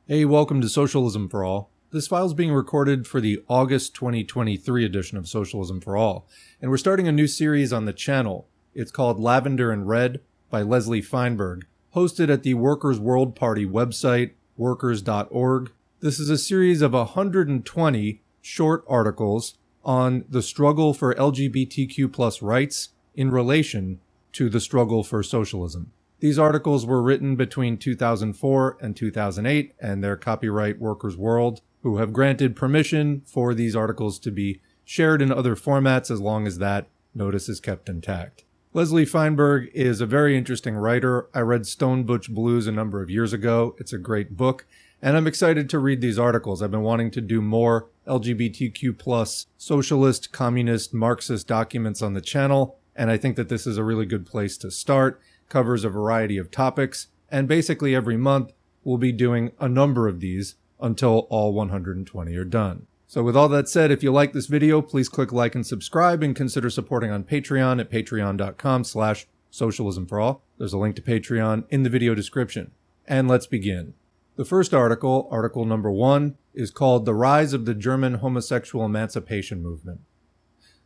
Hey, welcome to Socialism for All. This file is being recorded for the August 2023 edition of Socialism for All, and we're starting a new series on the channel. It's called Lavender and Red by Leslie Feinberg, hosted at the Workers' World Party website, workers.org. This is a series of 120 short articles on the struggle for LGBTQ+ rights in relation to the struggle for socialism. These articles were written between 2004 and 2008, and they're copyright Workers' World, who have granted permission for these articles to be shared in other formats as long as that notice is kept intact. Leslie Feinberg is a very interesting writer. I read Stone Butch Blues a number of years ago. It's a great book, and I'm excited to read these articles. I've been wanting to do more LGBTQ+ socialist, communist, Marxist documents on the channel, and I think that this is a really good place to start. Covers a variety of topics, and basically every month we'll be doing a number of these until all 120 are done. So with all that said, if you like this video, please click like and subscribe, and consider supporting on Patreon at patreon.com/socialismforall. There's a link to Patreon in the video description. And let's begin. The first article, article number 1, is called The Rise of the German Homosexual Emancipation Movement.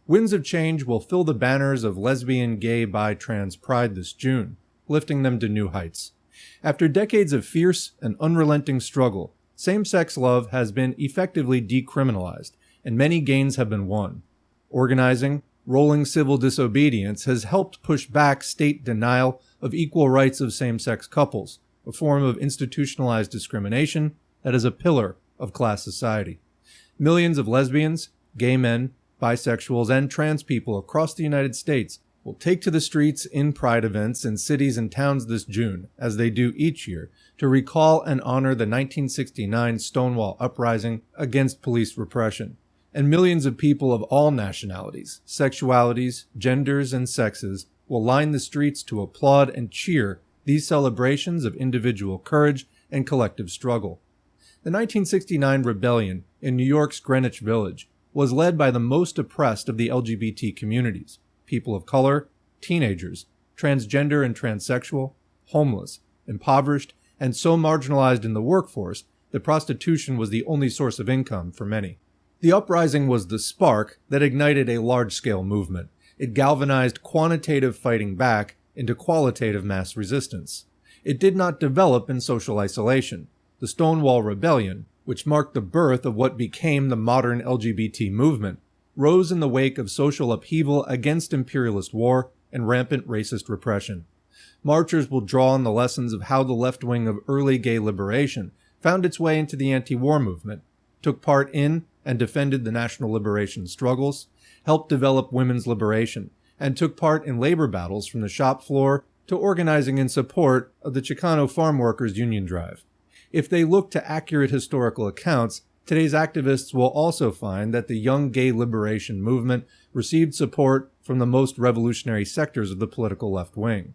Winds of change will fill the banners of lesbian, gay, bi, trans pride this June, lifting them to new heights. After decades of fierce and unrelenting struggle, same-sex love has been effectively decriminalized, and many gains have been won. Organizing, rolling civil disobedience has helped push back state denial of equal rights of same-sex couples, a form of institutionalized discrimination that is a pillar of class society. Millions of lesbians, gay men, bisexuals, and trans people across the United States will take to the streets in pride events in cities and towns this June, as they do each year, to recall and honor the 1969 Stonewall Uprising against police repression. And millions of people of all nationalities, sexualities, genders, and sexes will line the streets to applaud and cheer these celebrations of individual courage and collective struggle. The 1969 rebellion in New York's Greenwich Village was led by the most oppressed of the LGBT communities, people of color, teenagers, transgender and transsexual, homeless, impoverished, and so marginalized in the workforce that prostitution was the only source of income for many. The uprising was the spark that ignited a large-scale movement. It galvanized quantitative fighting back into qualitative mass resistance. It did not develop in social isolation. The Stonewall Rebellion, which marked the birth of what became the modern LGBT movement, rose in the wake of social upheaval against imperialist war and rampant racist repression. Marchers will draw on the lessons of how the left wing of early gay liberation found its way into the anti-war movement, took part in and defended the national liberation struggles, helped develop women's liberation, and took part in labor battles from the shop floor to organizing in support of the Chicano Farm Workers Union Drive. If they look to accurate historical accounts, today's activists will also find that the young gay liberation movement received support from the most revolutionary sectors of the political left wing.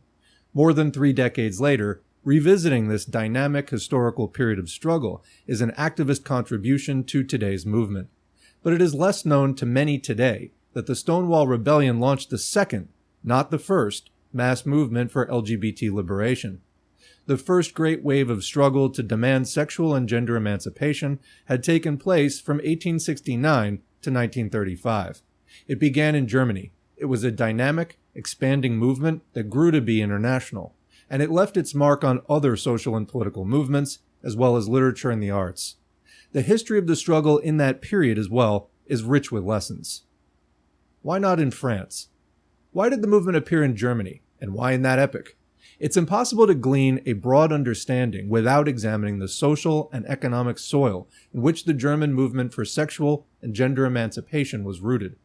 More than 3 decades later, revisiting this dynamic historical period of struggle is an activist contribution to today's movement. But it is less known to many today that the Stonewall Rebellion launched the second, not the first, mass movement for LGBT liberation. The first great wave of struggle to demand sexual and gender emancipation had taken place from 1869 to 1935. It began in Germany. It was a dynamic, expanding movement that grew to be international, and it left its mark on other social and political movements, as well as literature and the arts. The history of the struggle in that period as well is rich with lessons. Why not in France? Why did the movement appear in Germany, and why in that epoch? It's impossible to glean a broad understanding without examining the social and economic soil in which the German movement for sexual and gender emancipation was rooted.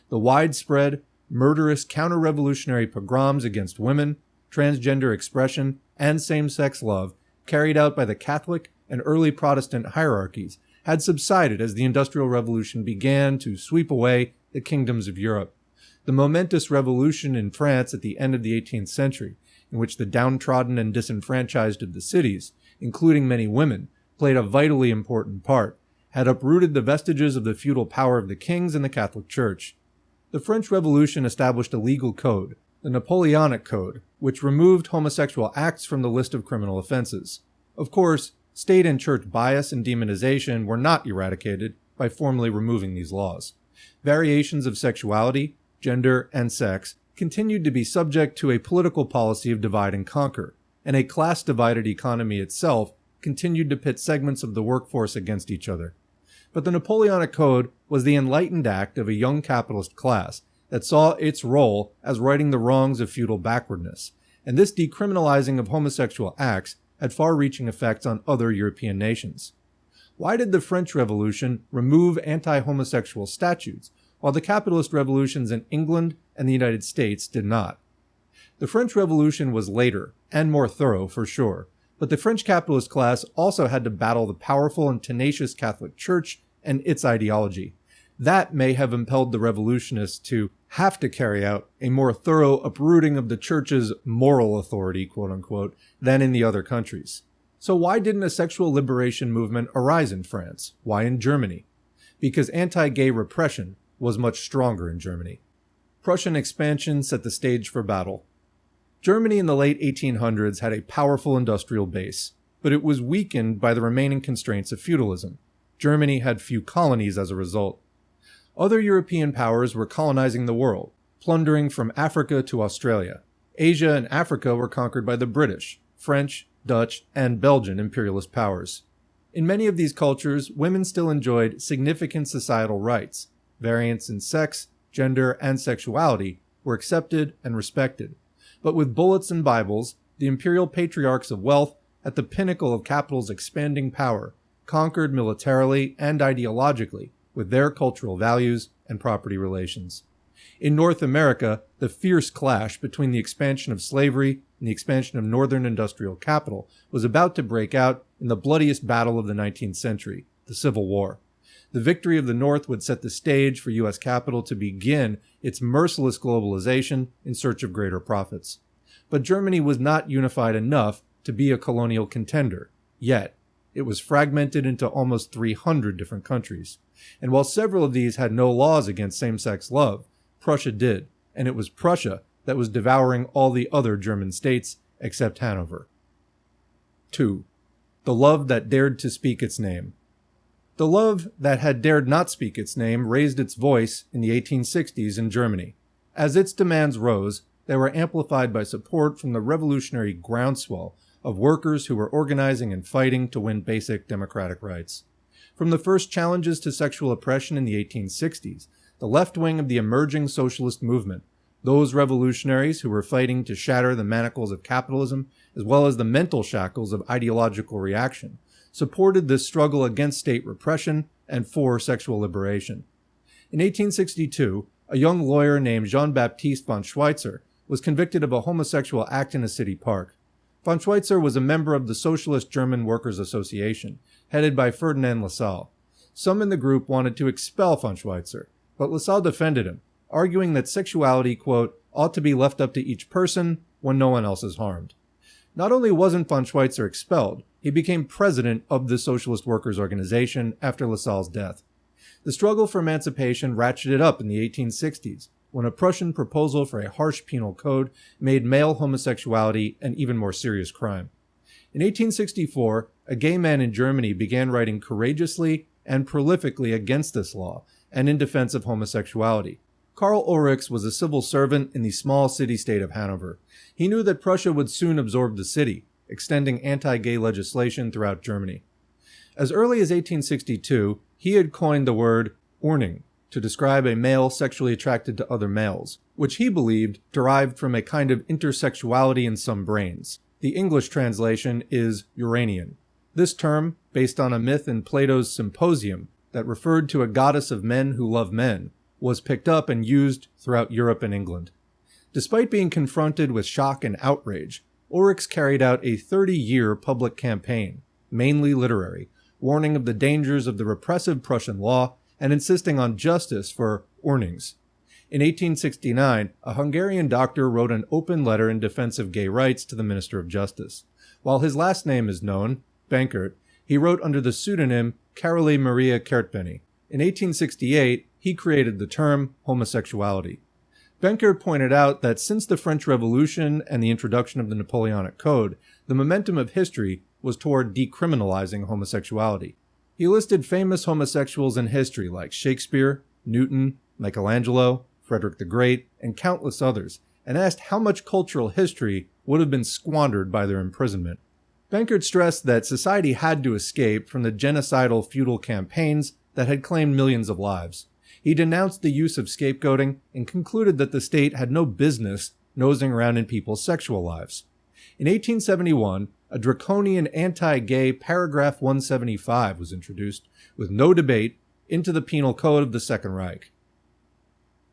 The widespread, murderous counter-revolutionary pogroms against women, transgender expression, and same-sex love carried out by the Catholic and early Protestant hierarchies had subsided as the Industrial Revolution began to sweep away the kingdoms of Europe. The momentous revolution in France at the end of the 18th century, in which the downtrodden and disenfranchised of the cities, including many women, played a vitally important part, had uprooted the vestiges of the feudal power of the kings and the Catholic Church. The French Revolution established a legal code, the Napoleonic Code, which removed homosexual acts from the list of criminal offenses. Of course, State and church bias and demonization were not eradicated by formally removing these laws. Variations of sexuality, gender, and sex continued to be subject to a political policy of divide and conquer, and a class-divided economy itself continued to pit segments of the workforce against each other. But the Napoleonic Code was the enlightened act of a young capitalist class that saw its role as righting the wrongs of feudal backwardness, and this decriminalizing of homosexual acts had far-reaching effects on other European nations. Why did the French Revolution remove anti-homosexual statutes, while the capitalist revolutions in England and the United States did not? The French Revolution was later, and more thorough for sure, but the French capitalist class also had to battle the powerful and tenacious Catholic Church and its ideology. That may have impelled the revolutionists to have to carry out a more thorough uprooting of the church's moral authority, quote-unquote, than in the other countries. So why didn't a sexual liberation movement arise in France? Why in Germany? Because anti-gay repression was much stronger in Germany. Prussian expansion set the stage for battle. Germany in the late 1800s had a powerful industrial base, but it was weakened by the remaining constraints of feudalism. Germany had few colonies as a result. Other European powers were colonizing the world, plundering from Africa to Australia. Asia and Africa were conquered by the British, French, Dutch, and Belgian imperialist powers. In many of these cultures, women still enjoyed significant societal rights. Variants in sex, gender, and sexuality were accepted and respected. But with bullets and Bibles, the imperial patriarchs of wealth, at the pinnacle of capital's expanding power, conquered militarily and ideologically with their cultural values and property relations. In North America, the fierce clash between the expansion of slavery and the expansion of northern industrial capital was about to break out in the bloodiest battle of the 19th century, the Civil War. The victory of the North would set the stage for U.S. capital to begin its merciless globalization in search of greater profits. But Germany was not unified enough to be a colonial contender, yet. It was fragmented into almost 300 different countries. And while several of these had no laws against same-sex love, Prussia did, and it was Prussia that was devouring all the other German states except Hanover. 2. The love that dared to speak its name. The love that had dared not speak its name raised its voice in the 1860s in Germany. As its demands rose, they were amplified by support from the revolutionary groundswell of workers who were organizing and fighting to win basic democratic rights. From the first challenges to sexual oppression in the 1860s, the left wing of the emerging socialist movement, those revolutionaries who were fighting to shatter the manacles of capitalism, as well as the mental shackles of ideological reaction, supported this struggle against state repression and for sexual liberation. In 1862, a young lawyer named Jean-Baptiste von Schweitzer was convicted of a homosexual act in a city park. Von Schweitzer was a member of the Socialist German Workers' Association, headed by Ferdinand Lassalle. Some in the group wanted to expel von Schweitzer, but Lassalle defended him, arguing that sexuality, quote, ought to be left up to each person when no one else is harmed. Not only wasn't von Schweitzer expelled, he became president of the Socialist Workers' Organization after Lassalle's death. The struggle for emancipation ratcheted up in the 1860s, when a Prussian proposal for a harsh penal code made male homosexuality an even more serious crime. In 1864, a gay man in Germany began writing courageously and prolifically against this law and in defense of homosexuality. Karl Ulrichs was a civil servant in the small city-state of Hanover. He knew that Prussia would soon absorb the city, extending anti-gay legislation throughout Germany. As early as 1862, he had coined the word Ordnung to describe a male sexually attracted to other males, which he believed derived from a kind of intersexuality in some brains. The English translation is Uranian. This term, based on a myth in Plato's Symposium that referred to a goddess of men who love men, was picked up and used throughout Europe and England. Despite being confronted with shock and outrage, Ulrichs carried out a 30-year public campaign, mainly literary, warning of the dangers of the repressive Prussian law and insisting on justice for Ordnungs. In 1869, a Hungarian doctor wrote an open letter in defense of gay rights to the Minister of Justice. While his last name is known, Benkert, he wrote under the pseudonym Carolee Maria Kertbeny. In 1868, he created the term homosexuality. Benkert pointed out that since the French Revolution and the introduction of the Napoleonic Code, the momentum of history was toward decriminalizing homosexuality. He listed famous homosexuals in history like Shakespeare, Newton, Michelangelo, Frederick the Great, and countless others, and asked how much cultural history would have been squandered by their imprisonment. Benkert stressed that society had to escape from the genocidal feudal campaigns that had claimed millions of lives. He denounced the use of scapegoating and concluded that the state had no business nosing around in people's sexual lives. In 1871, a draconian anti-gay paragraph 175 was introduced, with no debate, into the penal code of the Second Reich.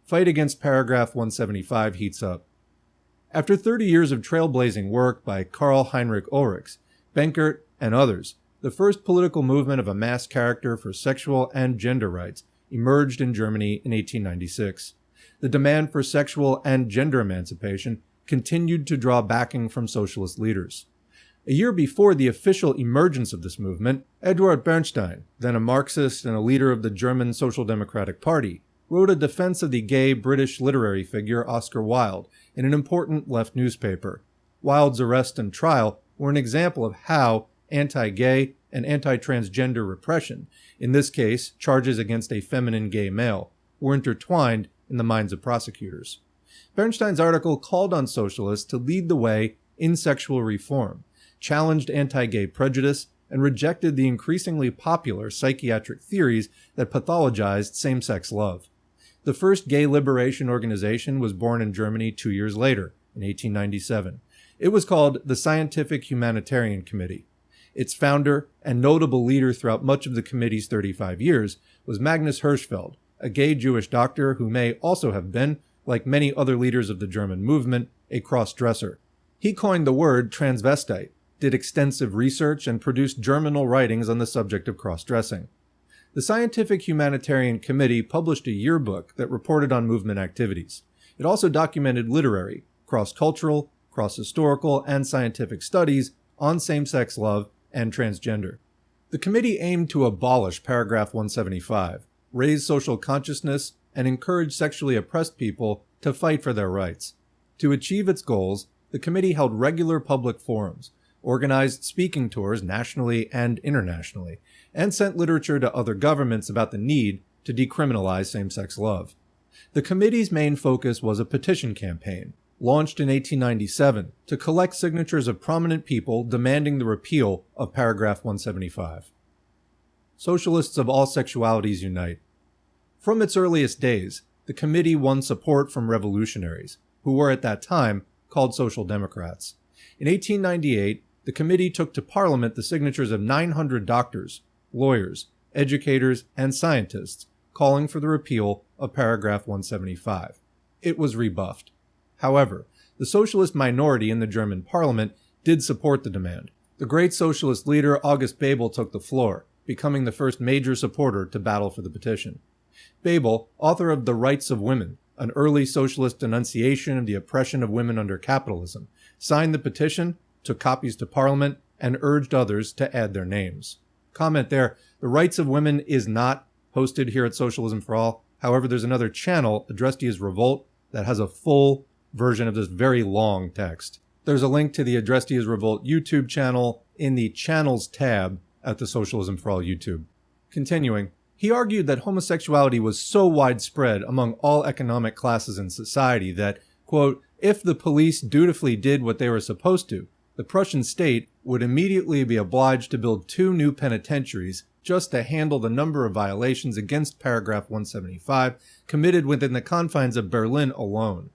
Fight against paragraph 175 heats up. After 30 years of trailblazing work by Karl Heinrich Ulrichs, Benkert, and others, the first political movement of a mass character for sexual and gender rights emerged in Germany in 1896. The demand for sexual and gender emancipation continued to draw backing from socialist leaders. A year before the official emergence of this movement, Eduard Bernstein, then a Marxist and a leader of the German Social Democratic Party, wrote a defense of the gay British literary figure Oscar Wilde in an important left newspaper. Wilde's arrest and trial were an example of how anti-gay and anti-transgender repression, in this case charges against a feminine gay male, were intertwined in the minds of prosecutors. Bernstein's article called on socialists to lead the way in sexual reform, challenged anti-gay prejudice, and rejected the increasingly popular psychiatric theories that pathologized same-sex love. The first gay liberation organization was born in Germany 2 years later, in 1897. It was called the Scientific Humanitarian Committee. Its founder and notable leader throughout much of the committee's 35 years was Magnus Hirschfeld, a gay Jewish doctor who may also have been, like many other leaders of the German movement, a cross-dresser. He coined the word transvestite, did extensive research, and produced germinal writings on the subject of cross-dressing. The Scientific Humanitarian Committee published a yearbook that reported on movement activities. It also documented literary, cross-cultural, cross-historical, and scientific studies on same-sex love and transgender. The committee aimed to abolish paragraph 175, raise social consciousness, and encourage sexually oppressed people to fight for their rights. To achieve its goals, the committee held regular public forums, organized speaking tours nationally and internationally, and sent literature to other governments about the need to decriminalize same-sex love. The committee's main focus was a petition campaign, launched in 1897 to collect signatures of prominent people demanding the repeal of paragraph 175. Socialists of all sexualities unite. From its earliest days, the committee won support from revolutionaries, who were at that time called Social Democrats. In 1898, the committee took to Parliament the signatures of 900 doctors, lawyers, educators, and scientists calling for the repeal of paragraph 175. It was rebuffed. However, the socialist minority in the German parliament did support the demand. The great socialist leader August Bebel took the floor, becoming the first major supporter to battle for the petition. Bebel, author of The Rights of Women, an early socialist denunciation of the oppression of women under capitalism, signed the petition, took copies to Parliament, and urged others to add their names. Comment there, The Rights of Women is not hosted here at Socialism for All. However, there's another channel, Addressed as Revolt, that has a full version of this very long text. There's a link to the Addressed as Revolt YouTube channel in the Channels tab at the Socialism for All YouTube. Continuing, he argued that homosexuality was so widespread among all economic classes in society that, quote, if the police dutifully did what they were supposed to, the Prussian state would immediately be obliged to build 2 new penitentiaries just to handle the number of violations against paragraph 175 committed within the confines of Berlin alone.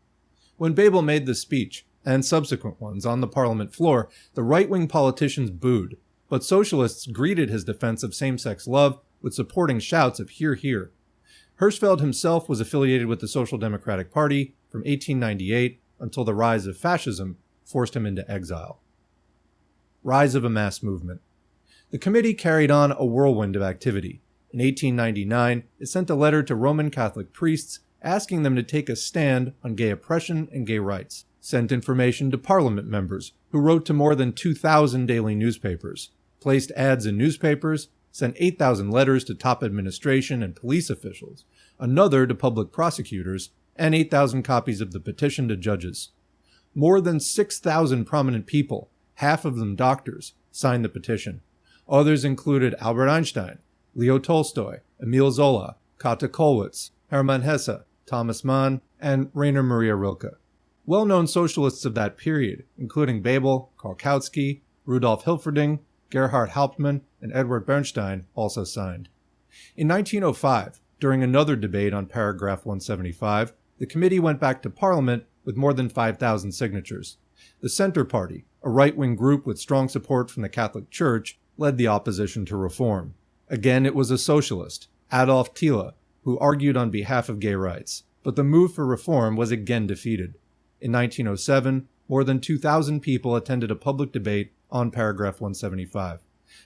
When Bebel made this speech, and subsequent ones on the parliament floor, the right-wing politicians booed, but socialists greeted his defense of same-sex love with supporting shouts of "Hear, hear." Hirschfeld himself was affiliated with the Social Democratic Party from 1898 until the rise of fascism forced him into exile. Rise of a mass movement. The committee carried on a whirlwind of activity. In 1899, it sent a letter to Roman Catholic priests asking them to take a stand on gay oppression and gay rights, sent information to parliament members who wrote to more than 2,000 daily newspapers, placed ads in newspapers, sent 8,000 letters to top administration and police officials, another to public prosecutors, and 8,000 copies of the petition to judges. More than 6,000 prominent people, half of them doctors, signed the petition. Others included Albert Einstein, Leo Tolstoy, Emil Zola, Kata Kollwitz, Hermann Hesse, Thomas Mann, and Rainer Maria Rilke. Well-known socialists of that period, including Bebel, Karl Kautsky, Rudolf Hilferding, Gerhard Hauptmann, and Edward Bernstein, also signed. In 1905, during another debate on paragraph 175, the committee went back to Parliament with more than 5,000 signatures. The Centre Party, a right-wing group with strong support from the Catholic Church, led the opposition to reform. Again, it was a socialist, Adolf Thiele, who argued on behalf of gay rights, but the move for reform was again defeated. In 1907, more than 2,000 people attended a public debate on paragraph 175.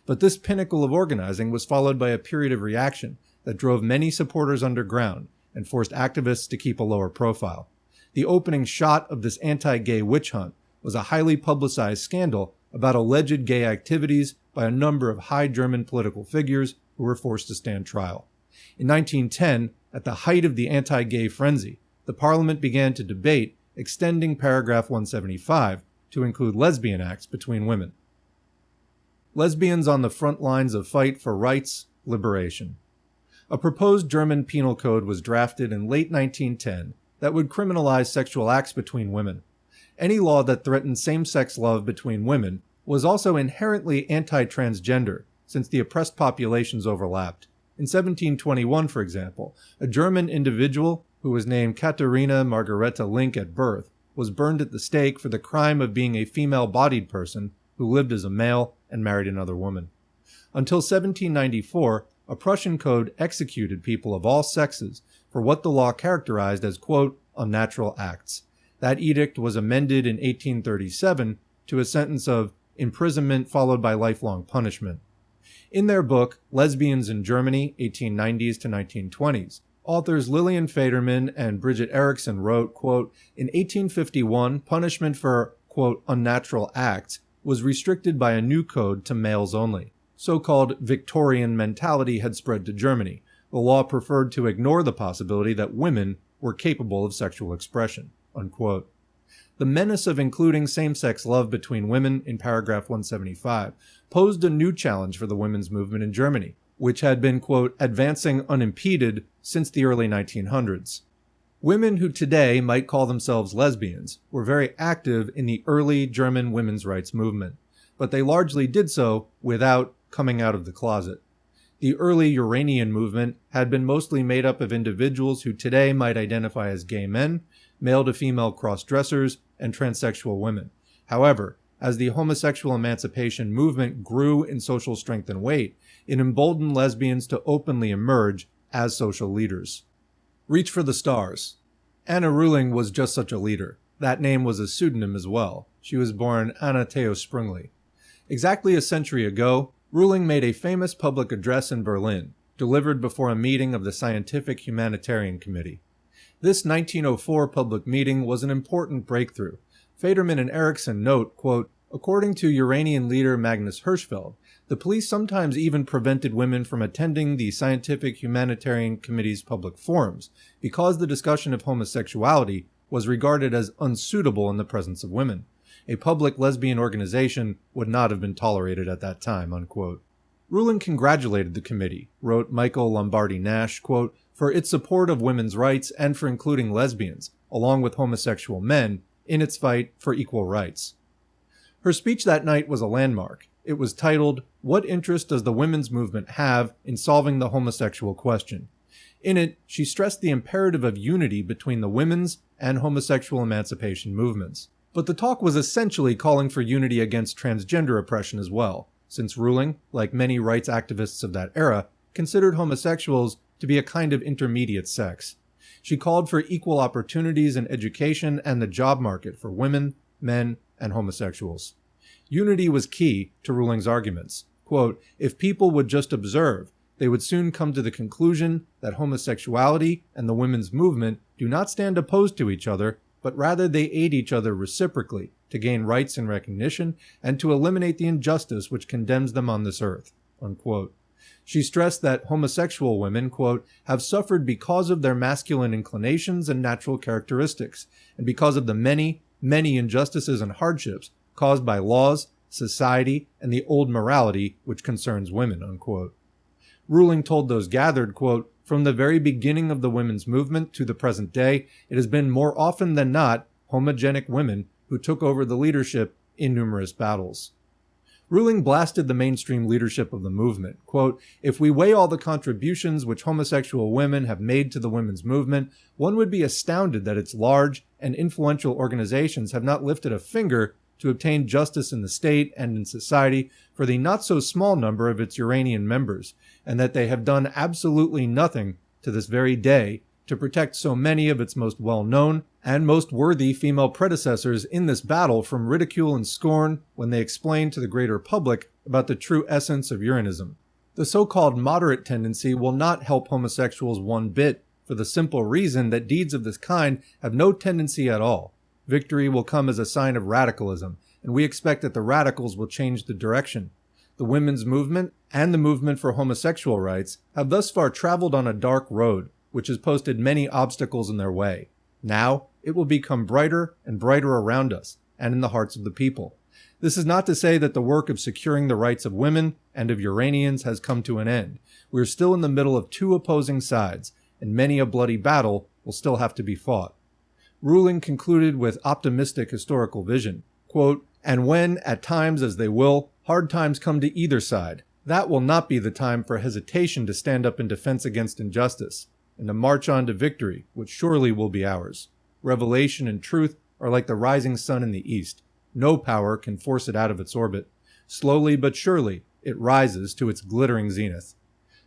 But this pinnacle of organizing was followed by a period of reaction that drove many supporters underground and forced activists to keep a lower profile. The opening shot of this anti-gay witch hunt was a highly publicized scandal about alleged gay activities by a number of high German political figures who were forced to stand trial. In 1910, at the height of the anti-gay frenzy, the Parliament began to debate extending paragraph 175 to include lesbian acts between women. Lesbians on the front lines of fight for rights, liberation. A proposed German penal code was drafted in late 1910 that would criminalize sexual acts between women. Any law that threatened same-sex love between women was also inherently anti-transgender, since the oppressed populations overlapped. In 1721, for example, a German individual who was named Katharina Margareta Link at birth was burned at the stake for the crime of being a female-bodied person who lived as a male and married another woman. Until 1794, a Prussian code executed people of all sexes for what the law characterized as, quote, unnatural acts. That edict was amended in 1837 to a sentence of imprisonment followed by lifelong punishment. In their book, Lesbians in Germany, 1890s to 1920s, authors Lillian Federman and Bridget Erickson wrote, quote, in 1851, punishment for, quote, unnatural acts was restricted by a new code to males only. So-called Victorian mentality had spread to Germany. The law preferred to ignore the possibility that women were capable of sexual expression, unquote. The menace of including same-sex love between women in paragraph 175 posed a new challenge for the women's movement in Germany, which had been, quote, advancing unimpeded since the early 1900s. Women who today might call themselves lesbians were very active in the early German women's rights movement, but they largely did so without coming out of the closet. The early Uranian movement had been mostly made up of individuals who today might identify as gay men, male-to-female cross-dressers, and transsexual women. However, as the homosexual emancipation movement grew in social strength and weight, it emboldened lesbians to openly emerge as social leaders. Reach for the stars. Anna Rühling was just such a leader. That name was a pseudonym as well. She was born Anna Theo Sprungli. Exactly a century ago, Rühling made a famous public address in Berlin, delivered before a meeting of the Scientific Humanitarian Committee. This 1904 public meeting was an important breakthrough. Federman and Erickson note, quote, according to Uranian leader Magnus Hirschfeld, the police sometimes even prevented women from attending the Scientific Humanitarian Committee's public forums because the discussion of homosexuality was regarded as unsuitable in the presence of women. A public lesbian organization would not have been tolerated at that time, unquote. Rühling congratulated the committee, wrote Michael Lombardi Nash, quote, for its support of women's rights and for including lesbians, along with homosexual men, in its fight for equal rights. Her speech that night was a landmark. It was titled, What Interest Does the Women's Movement Have in Solving the Homosexual Question? In it, she stressed the imperative of unity between the women's and homosexual emancipation movements. But the talk was essentially calling for unity against transgender oppression as well, since Rühling, like many rights activists of that era, considered homosexuals to be a kind of intermediate sex. She called for equal opportunities in education and the job market for women, men, and homosexuals. Unity was key to Rühling's arguments. Quote, if people would just observe, they would soon come to the conclusion that homosexuality and the women's movement do not stand opposed to each other, but rather they aid each other reciprocally to gain rights and recognition and to eliminate the injustice which condemns them on this earth, unquote. She stressed that homosexual women, quote, have suffered because of their masculine inclinations and natural characteristics, and because of the many, many injustices and hardships caused by laws society, and the old morality which concerns women, unquote. Ruling told those gathered, quote, from the very beginning of the women's movement to the present day, it has been more often than not homogenic women who took over the leadership in numerous battles. Ruling blasted the mainstream leadership of the movement. Quote, if we weigh all the contributions which homosexual women have made to the women's movement, one would be astounded that its large and influential organizations have not lifted a finger to obtain justice in the state and in society for the not so small number of its Uranian members, and that they have done absolutely nothing to this very day to protect so many of its most well-known and most worthy female predecessors in this battle from ridicule and scorn when they explain to the greater public about the true essence of Uranism. The so-called moderate tendency will not help homosexuals one bit, for the simple reason that deeds of this kind have no tendency at all. Victory will come as a sign of radicalism, and we expect that the radicals will change the direction. The women's movement and the movement for homosexual rights have thus far traveled on a dark road, which has posted many obstacles in their way. Now, it will become brighter and brighter around us and in the hearts of the people. This is not to say that the work of securing the rights of women and of Uranians has come to an end. We are still in the middle of two opposing sides, and many a bloody battle will still have to be fought. Ruling concluded with optimistic historical vision, quote, and when, at times as they will, hard times come to either side, that will not be the time for hesitation to stand up in defense against injustice, and to march on to victory, which surely will be ours. Revelation and truth are like the rising sun in the east. No power can force it out of its orbit. Slowly but surely, it rises to its glittering zenith.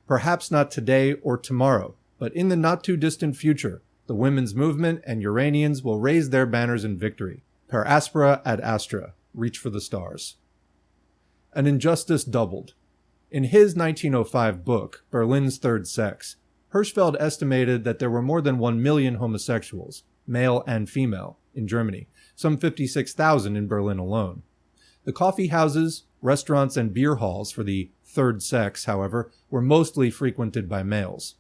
Perhaps not today or tomorrow, but in the not-too-distant future, the women's movement and Uranians will raise their banners in victory. Per aspera ad astra, reach for the stars. An injustice doubled. In his 1905 book, Berlin's Third Sex, Hirschfeld estimated that there were more than 1 million homosexuals, male and female, in Germany, some 56,000 in Berlin alone. The coffee houses, restaurants, and beer halls for the third sex, however, were mostly frequented by males.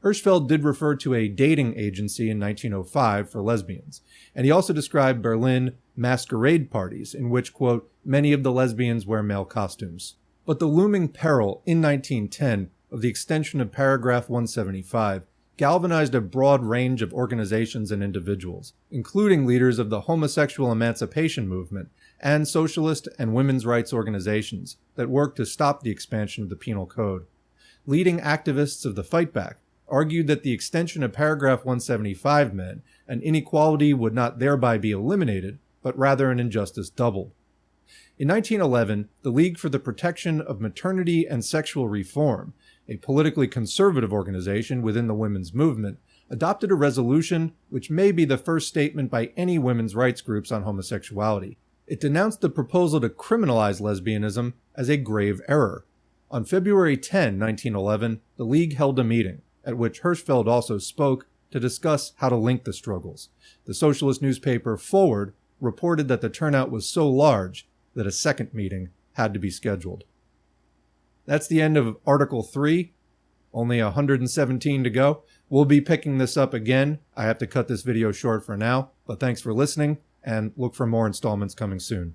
Hirschfeld did refer to a dating agency in 1905 for lesbians, and he also described Berlin masquerade parties in which, quote, many of the lesbians wear male costumes. But the looming peril in 1910 of the extension of paragraph 175 galvanized a broad range of organizations and individuals, including leaders of the homosexual emancipation movement and socialist and women's rights organizations that worked to stop the expansion of the penal code. Leading activists of the fightback argued that the extension of paragraph 175 meant an inequality would not thereby be eliminated, but rather an injustice doubled. In 1911, the League for the Protection of Maternity and Sexual Reform, a politically conservative organization within the women's movement, adopted a resolution which may be the first statement by any women's rights groups on homosexuality. It denounced the proposal to criminalize lesbianism as a grave error. On February 10, 1911, the League held a meeting, at which Hirschfeld also spoke, to discuss how to link the struggles. The socialist newspaper Forward reported that the turnout was so large that a second meeting had to be scheduled. That's the end of Article 3. Only 117 to go. We'll be picking this up again. I have to cut this video short for now, but thanks for listening, and look for more installments coming soon.